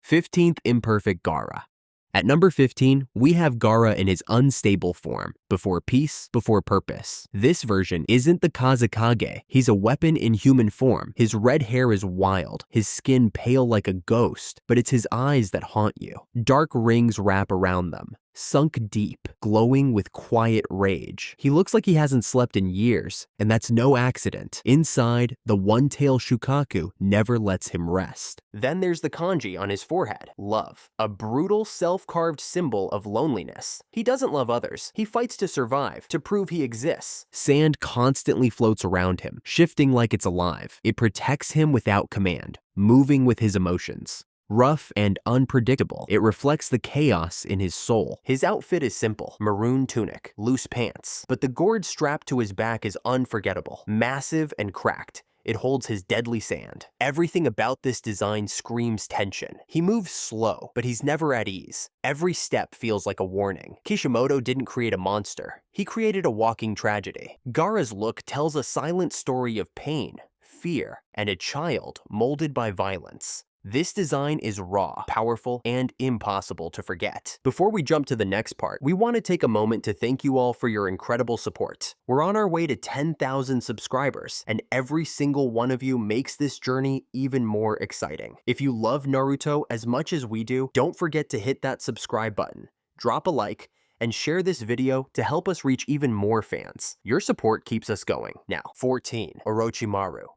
15th Imperfect Gaara. At number 15, we have Gaara in his unstable form, before peace, before purpose. This version isn't the Kazekage. He's a weapon in human form. His red hair is wild, his skin pale like a ghost, but it's his eyes that haunt you. Dark rings wrap around them, sunk deep, glowing with quiet rage. He looks like he hasn't slept in years, and that's no accident. Inside, the One-Tail Shukaku never lets him rest. Then there's the kanji on his forehead, love, a brutal self-carved symbol of loneliness. He doesn't love others. He fights to survive, to prove he exists. Sand constantly floats around him, shifting like it's alive. It protects him without command, moving with his emotions. Rough and unpredictable, it reflects the chaos in his soul. His outfit is simple, maroon tunic, loose pants, but the gourd strapped to his back is unforgettable, massive and cracked. It holds his deadly sand. Everything about this design screams tension. He moves slow, but he's never at ease. Every step feels like a warning. Kishimoto didn't create a monster. He created a walking tragedy. Gaara's look tells a silent story of pain, fear, and a child molded by violence. This design is raw, powerful, and impossible to forget. Before we jump to the next part, we want to take a moment to thank you all for your incredible support. We're on our way to 10,000 subscribers, and every single one of you makes this journey even more exciting. If you love Naruto as much as we do, don't forget to hit that subscribe button, drop a like, and share this video to help us reach even more fans. Your support keeps us going. Now, 14. Orochimaru.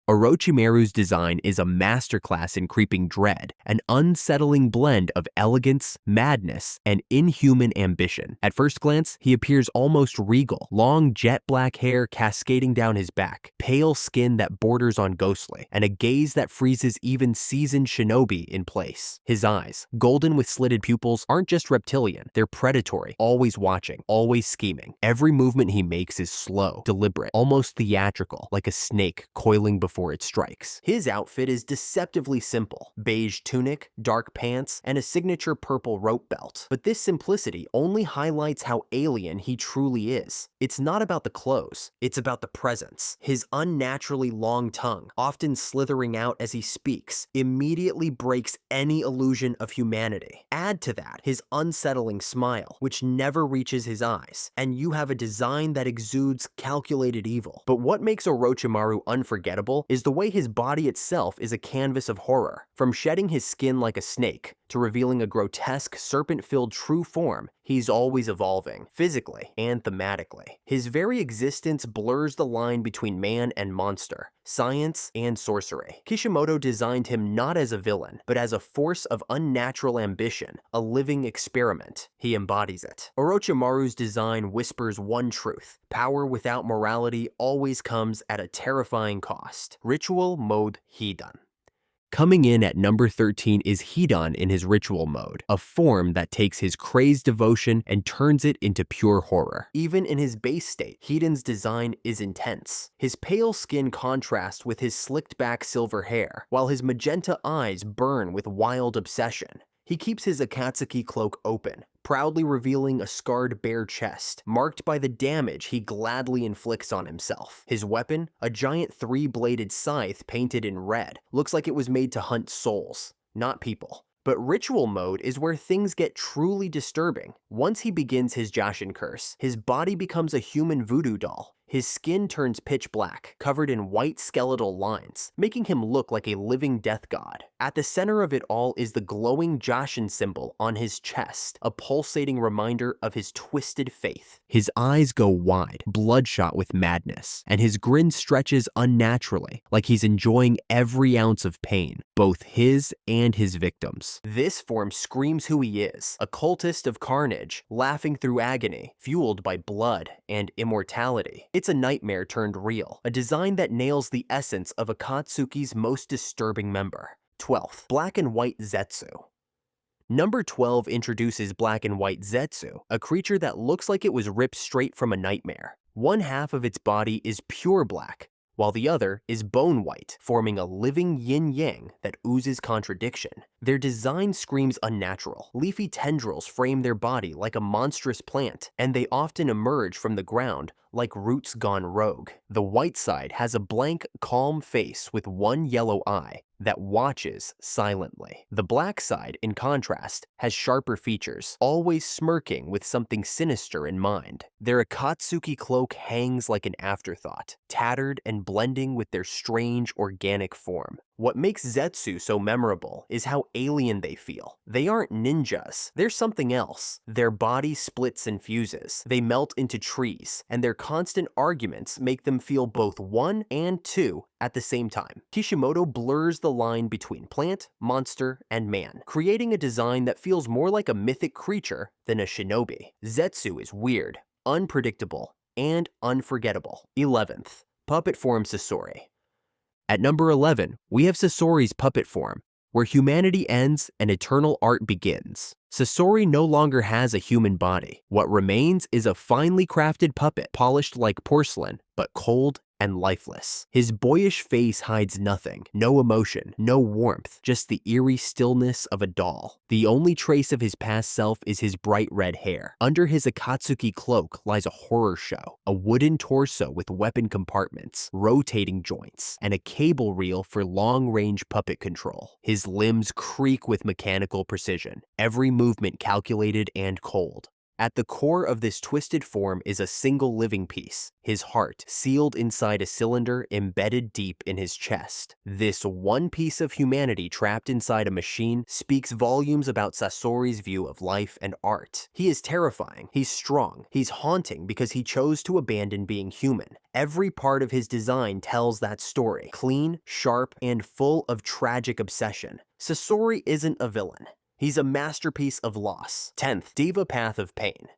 Orochimaru's design is a masterclass in creeping dread, an unsettling blend of elegance, madness, and inhuman ambition. At first glance, he appears almost regal, long jet black hair cascading down his back, pale skin that borders on ghostly, and a gaze that freezes even seasoned shinobi in place. His eyes, golden with slitted pupils, aren't just reptilian, they're predatory, always watching, always scheming. Every movement he makes is slow, deliberate, almost theatrical, like a snake coiling before it strikes. His outfit is deceptively simple. Beige tunic, dark pants, and a signature purple rope belt. But this simplicity only highlights how alien he truly is. It's not about the clothes, it's about the presence. His unnaturally long tongue, often slithering out as he speaks, immediately breaks any illusion of humanity. Add to that his unsettling smile, which never reaches his eyes, and you have a design that exudes calculated evil. But what makes Orochimaru unforgettable is the way his body itself is a canvas of horror. From shedding his skin like a snake to revealing a grotesque, serpent-filled true form, he's always evolving, physically and thematically. His very existence blurs the line between man and monster, science and sorcery. Kishimoto designed him not as a villain, but as a force of unnatural ambition, a living experiment. He embodies it. Orochimaru's design whispers one truth: power without morality always comes at a terrifying cost. Ritual Mode Hidan. Coming in at number 13 is Hidan in his ritual mode, a form that takes his crazed devotion and turns it into pure horror. Even in his base state, Hidan's design is intense. His pale skin contrasts with his slicked back silver hair, while his magenta eyes burn with wild obsession. He keeps his Akatsuki cloak open, proudly revealing a scarred bare chest, marked by the damage he gladly inflicts on himself. His weapon, a giant three-bladed scythe painted in red, looks like it was made to hunt souls, not people. But ritual mode is where things get truly disturbing. Once he begins his Jashin curse, his body becomes a human voodoo doll. His skin turns pitch black, covered in white skeletal lines, making him look like a living death god. At the center of it all is the glowing Jashin symbol on his chest, a pulsating reminder of his twisted faith. His eyes go wide, bloodshot with madness, and his grin stretches unnaturally, like he's enjoying every ounce of pain, both his and his victims. This form screams who he is, a cultist of carnage, laughing through agony, fueled by blood and immortality. It's a nightmare turned real, a design that nails the essence of Akatsuki's most disturbing member. 12th, Black and White Zetsu. Number 12 introduces Black and White Zetsu, a creature that looks like it was ripped straight from a nightmare. One half of its body is pure black, while the other is bone white, forming a living yin-yang that oozes contradiction. Their design screams unnatural. Leafy tendrils frame their body like a monstrous plant, and they often emerge from the ground like roots gone rogue. The white side has a blank, calm face with one yellow eye that watches silently. The black side, in contrast, has sharper features, always smirking with something sinister in mind. Their Akatsuki cloak hangs like an afterthought, tattered and blending with their strange organic form. What makes Zetsu so memorable is how alien they feel. They aren't ninjas, they're something else. Their body splits and fuses, they melt into trees, and their constant arguments make them feel both one and two at the same time. Kishimoto blurs the line between plant, monster, and man, creating a design that feels more like a mythic creature than a shinobi. Zetsu is weird, unpredictable, and unforgettable. 11th, puppet form Sasori. At number 11, we have Sasori's puppet form, where humanity ends and eternal art begins. Sasori no longer has a human body. What remains is a finely crafted puppet, polished like porcelain, but cold and lifeless. His boyish face hides nothing, no emotion, no warmth, just the eerie stillness of a doll. The only trace of his past self is his bright red hair. Under his Akatsuki cloak lies a horror show, a wooden torso with weapon compartments, rotating joints, and a cable reel for long-range puppet control. His limbs creak with mechanical precision, every movement calculated and cold. At the core of this twisted form is a single living piece, his heart, sealed inside a cylinder embedded deep in his chest. This one piece of humanity trapped inside a machine speaks volumes about Sasori's view of life and art. He is terrifying, he's strong, he's haunting because he chose to abandon being human. Every part of his design tells that story, clean, sharp, and full of tragic obsession. Sasori isn't a villain. He's a masterpiece of loss. 10th, Deva Path of Pain.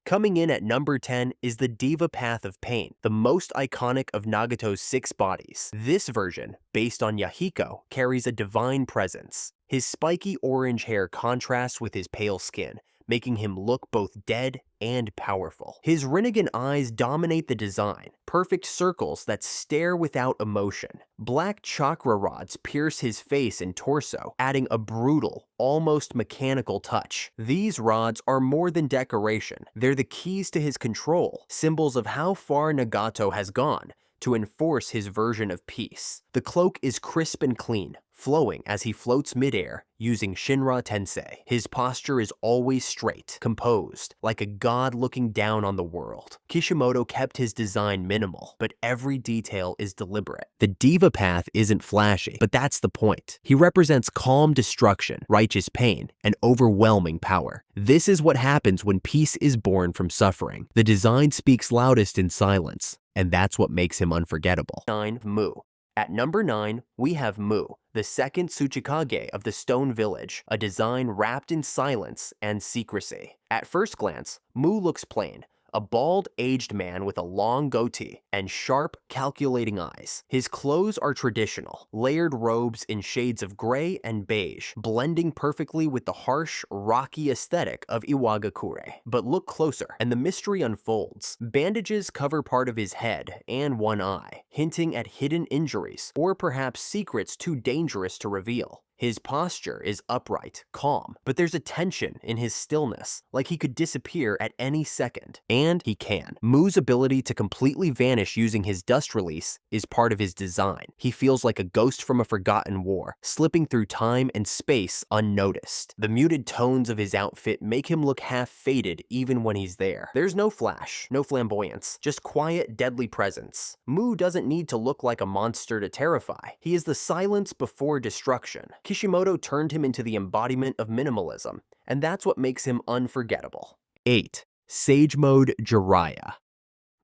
Coming in at number 10 is the Deva Path of Pain, the most iconic of Nagato's 6 bodies. This version, based on Yahiko, carries a divine presence. His spiky orange hair contrasts with his pale skin, making him look both dead and powerful. His Rinnegan eyes dominate the design, perfect circles that stare without emotion. Black chakra rods pierce his face and torso, adding a brutal, almost mechanical touch. These rods are more than decoration. They're the keys to his control, symbols of how far Nagato has gone to enforce his version of peace. The cloak is crisp and clean, flowing as he floats midair using Shinra Tensei. His posture is always straight, composed, like a god looking down on the world. Kishimoto kept his design minimal, but every detail is deliberate. The Deva Path isn't flashy, but that's the point. He represents calm destruction, righteous pain, and overwhelming power. This is what happens when peace is born from suffering. The design speaks loudest in silence, and that's what makes him unforgettable. 9. Mu. At number 9, we have Mu, the second tsuchikage of the Stone Village, a design wrapped in silence and secrecy. At first glance, Mu looks plain, a bald, aged man with a long goatee and sharp, calculating eyes. His clothes are traditional, layered robes in shades of gray and beige, blending perfectly with the harsh, rocky aesthetic of Iwagakure. But look closer, and the mystery unfolds. Bandages cover part of his head and one eye, hinting at hidden injuries, or perhaps secrets too dangerous to reveal. His posture is upright, calm, but there's a tension in his stillness, like he could disappear at any second. And he can. Mu's ability to completely vanish using his dust release is part of his design. He feels like a ghost from a forgotten war, slipping through time and space unnoticed. The muted tones of his outfit make him look half faded even when he's there. There's no flash, no flamboyance, just quiet, deadly presence. Mu doesn't need to look like a monster to terrify. He is the silence before destruction. Kishimoto turned him into the embodiment of minimalism, and that's what makes him unforgettable. 8. Sage Mode Jiraiya.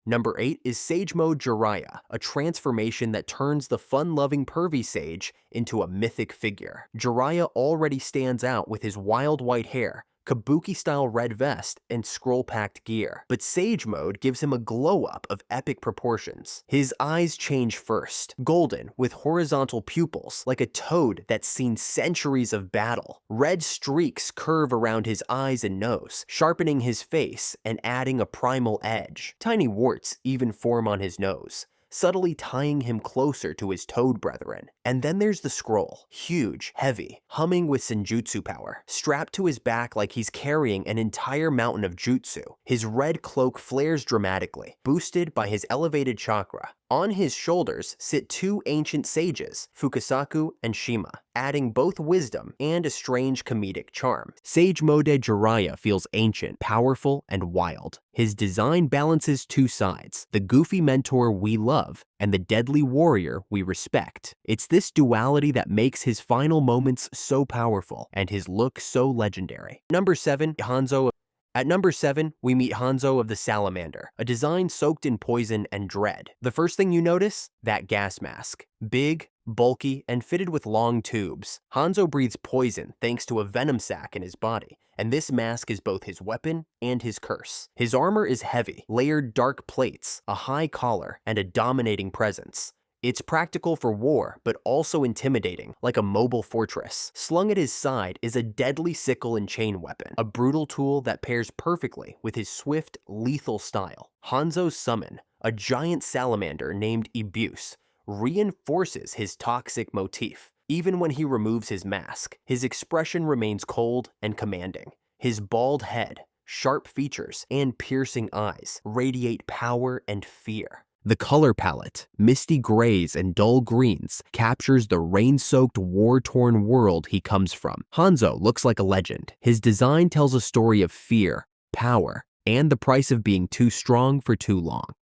Number 8 is Sage Mode Jiraiya, a transformation that turns the fun-loving pervy sage into a mythic figure. Jiraiya already stands out with his wild white hair, kabuki-style red vest, and scroll-packed gear. But Sage Mode gives him a glow-up of epic proportions. His eyes change first, golden with horizontal pupils, like a toad that's seen centuries of battle. Red streaks curve around his eyes and nose, sharpening his face and adding a primal edge. Tiny warts even form on his nose, subtly tying him closer to his toad brethren. And then there's the scroll, huge, heavy, humming with senjutsu power, strapped to his back like he's carrying an entire mountain of jutsu. His red cloak flares dramatically, boosted by his elevated chakra. On his shoulders sit two ancient sages, Fukasaku and Shima, adding both wisdom and a strange comedic charm. Sage Mode Jiraiya feels ancient, powerful, and wild. His design balances two sides, the goofy mentor we love and the deadly warrior we respect. It's this duality that makes his final moments so powerful and his look so legendary. Number 7, Hanzo. At number 7, we meet Hanzo of the Salamander, a design soaked in poison and dread. The first thing you notice? That gas mask. Big, bulky, and fitted with long tubes. Hanzo breathes poison thanks to a venom sac in his body, and this mask is both his weapon and his curse. His armor is heavy, layered dark plates, a high collar, and a dominating presence. It's practical for war, but also intimidating, like a mobile fortress. Slung at his side is a deadly sickle and chain weapon, a brutal tool that pairs perfectly with his swift, lethal style. Hanzo's summon, a giant salamander named Ibuse, reinforces his toxic motif. Even when he removes his mask, his expression remains cold and commanding. His bald head, sharp features, and piercing eyes radiate power and fear. The color palette, misty grays and dull greens, captures the rain-soaked, war-torn world he comes from. Hanzo looks like a legend. His design tells a story of fear, power, and the price of being too strong for too long.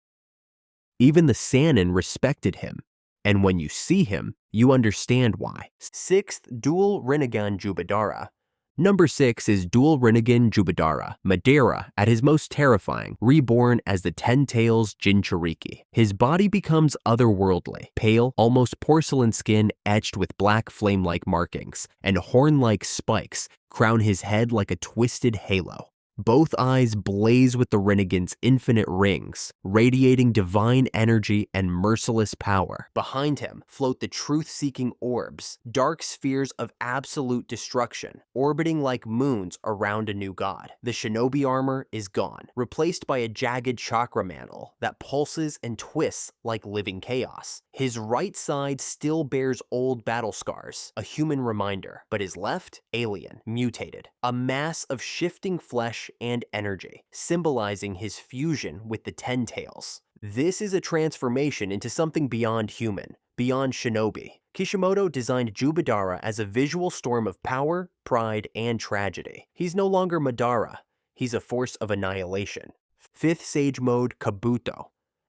Even the Sannin respected him, and when you see him, you understand why. 6th, Dual Rinnegan Jubidara. Number 6 is Dual Rinnegan Jubidara, Madara at his most terrifying, reborn as the 10 Tails Jinchuriki. His body becomes otherworldly, pale, almost porcelain skin etched with black flame-like markings, and horn-like spikes crown his head like a twisted halo. Both eyes blaze with the Rinnegan's infinite rings, radiating divine energy and merciless power. Behind him float the truth-seeking orbs, dark spheres of absolute destruction, orbiting like moons around a new god. The shinobi armor is gone, replaced by a jagged chakra mantle that pulses and twists like living chaos. His right side still bears old battle scars, a human reminder, but his left, alien, mutated, a mass of shifting flesh and energy, symbolizing his fusion with the 10 Tails. This is a transformation into something beyond human, beyond shinobi. Kishimoto designed Jubidara as a visual storm of power, pride, and tragedy. He's no longer Madara, he's a force of annihilation. 5th Sage Mode Kabuto.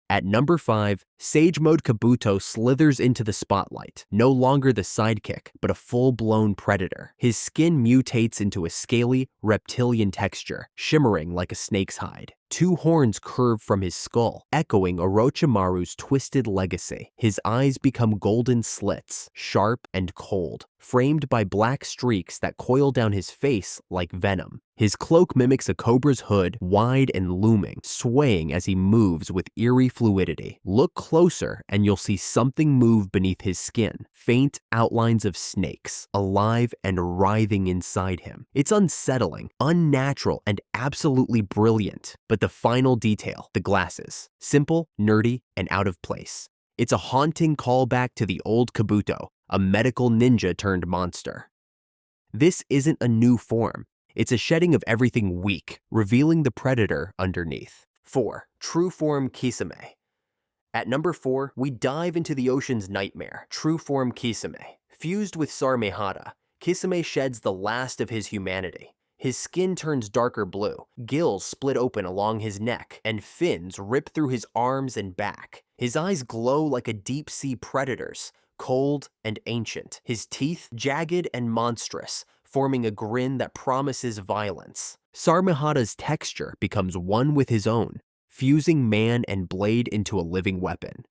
At number 5, Sage Mode Kabuto slithers into the spotlight, no longer the sidekick, but a full-blown predator. His skin mutates into a scaly, reptilian texture, shimmering like a snake's hide. 2 horns curve from his skull, echoing Orochimaru's twisted legacy. His eyes become golden slits, sharp and cold, framed by black streaks that coil down his face like venom. His cloak mimics a cobra's hood, wide and looming, swaying as he moves with eerie fluidity. Look closer and you'll see something move beneath his skin, faint outlines of snakes, alive and writhing inside him. It's unsettling, unnatural, and absolutely brilliant. But the final detail, the glasses, simple, nerdy, and out of place. It's a haunting callback to the old Kabuto, a medical ninja turned monster. This isn't a new form. It's a shedding of everything weak, revealing the predator underneath. 4. True Form Kisame. At number 4, we dive into the ocean's nightmare, True Form Kisame. Fused with Sarmehada, Kisame sheds the last of his humanity. His skin turns darker blue, gills split open along his neck, and fins rip through his arms and back. His eyes glow like a deep-sea predator's, cold and ancient. His teeth jagged and monstrous, forming a grin that promises violence. Sarmehada's texture becomes one with his own, fusing man and blade into a living weapon.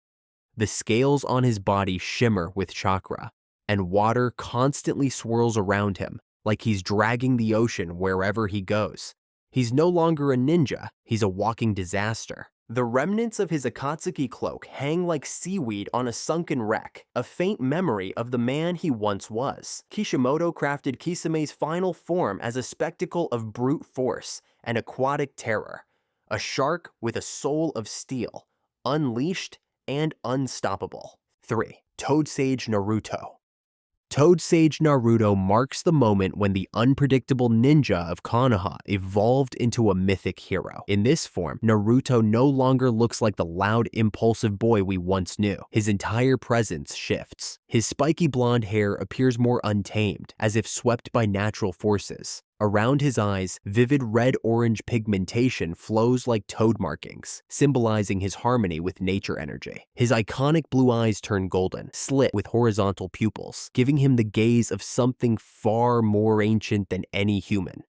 The scales on his body shimmer with chakra, and water constantly swirls around him, like he's dragging the ocean wherever he goes. He's no longer a ninja, he's a walking disaster. The remnants of his Akatsuki cloak hang like seaweed on a sunken wreck, a faint memory of the man he once was. Kishimoto crafted Kisame's final form as a spectacle of brute force and aquatic terror, a shark with a soul of steel, unleashed and unstoppable. 3. Toad Sage Naruto. Toad Sage Naruto marks the moment when the unpredictable ninja of Konoha evolved into a mythic hero. In this form, Naruto no longer looks like the loud, impulsive boy we once knew. His entire presence shifts. His spiky blonde hair appears more untamed, as if swept by natural forces. Around his eyes, vivid red-orange pigmentation flows like toad markings, symbolizing his harmony with nature energy. His iconic blue eyes turn golden, slit with horizontal pupils, giving him the gaze of something far more ancient than any human.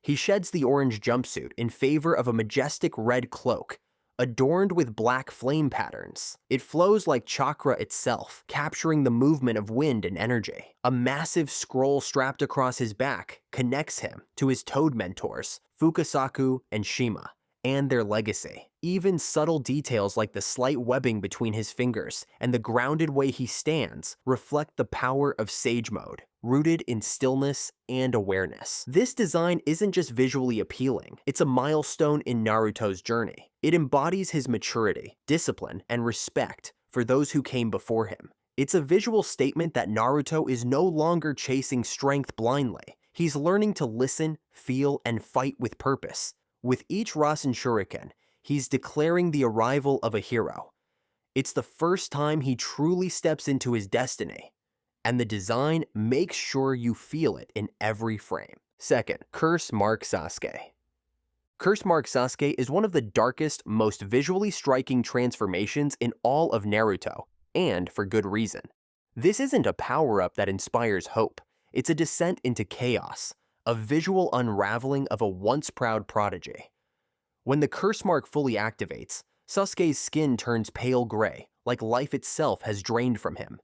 He sheds the orange jumpsuit in favor of a majestic red cloak, adorned with black flame patterns. It flows like chakra itself, capturing the movement of wind and energy. A massive scroll strapped across his back connects him to his toad mentors, Fukasaku and Shima, and their legacy. Even subtle details like the slight webbing between his fingers and the grounded way he stands reflect the power of Sage Mode, rooted in stillness and awareness. This design isn't just visually appealing, it's a milestone in Naruto's journey. It embodies his maturity, discipline, and respect for those who came before him. It's a visual statement that Naruto is no longer chasing strength blindly. He's learning to listen, feel, and fight with purpose. With each Rasen Shuriken, he's declaring the arrival of a hero. It's the first time he truly steps into his destiny, and the design makes sure you feel it in every frame. Second, Curse Mark Sasuke. Curse Mark Sasuke is one of the darkest, most visually striking transformations in all of Naruto, and for good reason. This isn't a power-up that inspires hope. It's a descent into chaos, a visual unraveling of a once-proud prodigy. When the curse mark fully activates, Sasuke's skin turns pale gray, like life itself has drained from him.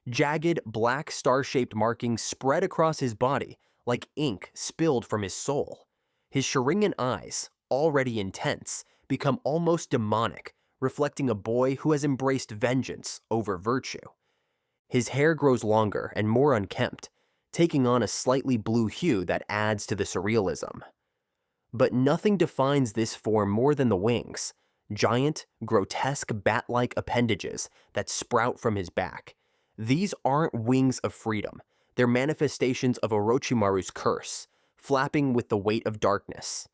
Jagged, black star-shaped markings spread across his body, like ink spilled from his soul. His Sharingan eyes, already intense, become almost demonic, reflecting a boy who has embraced vengeance over virtue. His hair grows longer and more unkempt, taking on a slightly blue hue that adds to the surrealism. But nothing defines this form more than the wings, giant, grotesque bat-like appendages that sprout from his back. These aren't wings of freedom, they're manifestations of Orochimaru's curse, flapping with the weight of darkness.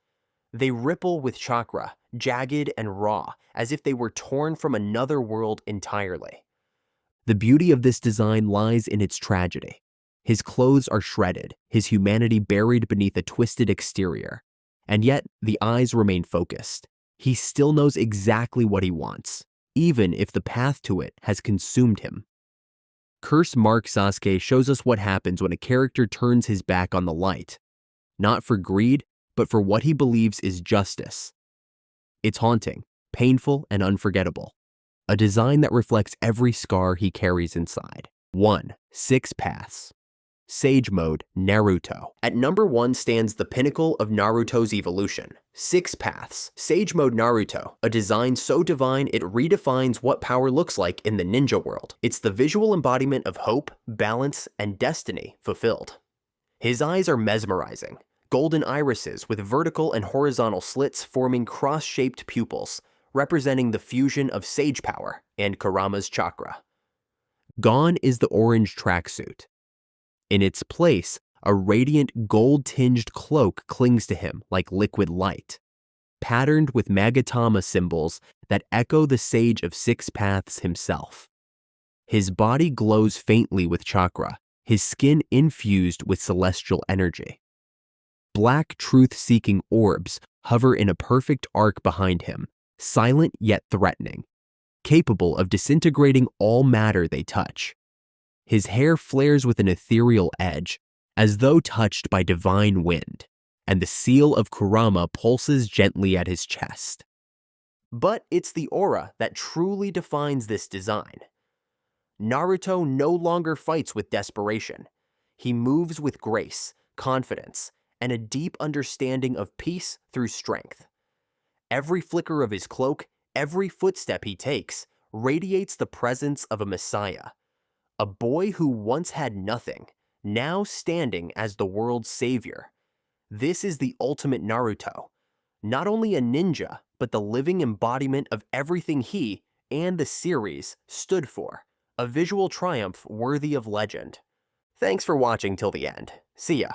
They ripple with chakra, jagged and raw, as if they were torn from another world entirely. The beauty of this design lies in its tragedy. His clothes are shredded, his humanity buried beneath a twisted exterior. And yet, the eyes remain focused. He still knows exactly what he wants, even if the path to it has consumed him. Curse Mark Sasuke shows us what happens when a character turns his back on the light, not for greed, but for what he believes is justice. It's haunting, painful, and unforgettable. A design that reflects every scar he carries inside. 1. 6 Paths. Sage Mode Naruto. At number 1 stands the pinnacle of Naruto's evolution. 6 Paths. Sage Mode Naruto, a design so divine it redefines what power looks like in the ninja world. It's the visual embodiment of hope, balance, and destiny fulfilled. His eyes are mesmerizing, golden irises with vertical and horizontal slits forming cross-shaped pupils, representing the fusion of sage power and Kurama's chakra. Gone is the orange tracksuit. In its place, a radiant gold-tinged cloak clings to him like liquid light, patterned with Magatama symbols that echo the Sage of 6 Paths himself. His body glows faintly with chakra, his skin infused with celestial energy. Black truth-seeking orbs hover in a perfect arc behind him, silent yet threatening, capable of disintegrating all matter they touch. His hair flares with an ethereal edge, as though touched by divine wind, and the seal of Kurama pulses gently at his chest. But it's the aura that truly defines this design. Naruto no longer fights with desperation. He moves with grace, confidence, and a deep understanding of peace through strength. Every flicker of his cloak, every footstep he takes, radiates the presence of a messiah. A boy who once had nothing, now standing as the world's savior. This is the ultimate Naruto. Not only a ninja, but the living embodiment of everything he, and the series stood for. A visual triumph worthy of legend. Thanks for watching till the end. See ya.